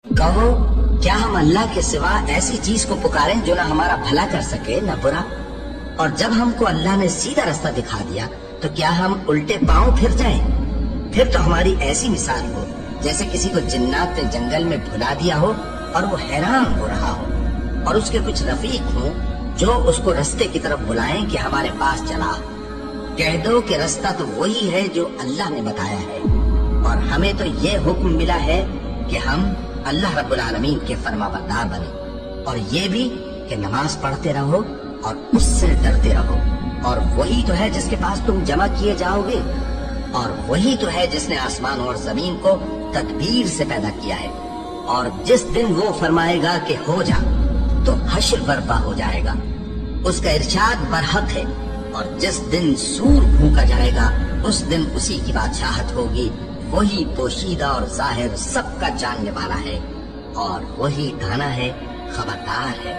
کہو کیا ہم اللہ کے سوا ایسی چیز کو پکاریں جو نہ ہمارا بھلا کر سکے نہ برا؟ اور جب ہم کو اللہ نے سیدھا راستہ دکھا دیا تو کیا ہم الٹے پاؤں پھر جائیں؟ پھر تو ہماری ایسی مثال ہو جیسے کسی کو جنات نے جنگل میں بھلا دیا ہو اور وہ حیران ہو رہا ہو، اور اس کے کچھ رفیق ہوں جو اس کو رستے کی طرف بلائیں کہ ہمارے پاس چلا۔ کہہ دو کہ رستہ تو وہی ہے جو اللہ نے بتایا ہے، اور ہمیں تو یہ حکم ملا ہے کہ ہم اللہ رب العالمین کے فرما بردار بنیں، اور یہ بھی کہ نماز پڑھتے رہو اور اس سے ڈرتے رہو، اور وہی تو ہے جس کے پاس تم جمع کیے جاؤ گے، اور وہی تو ہے جس نے آسمان اور زمین کو تدبیر سے پیدا کیا ہے، اور جس دن وہ فرمائے گا کہ ہو جا تو حشر برپا ہو جائے گا، اس کا ارشاد برحق ہے، اور جس دن سور پھونکا جائے گا اس دن اسی کی بادشاہت ہوگی، وہی پوشیدہ اور ظاہر سب کا جاننے والا ہے، اور وہی دانا ہے، خبردار ہے۔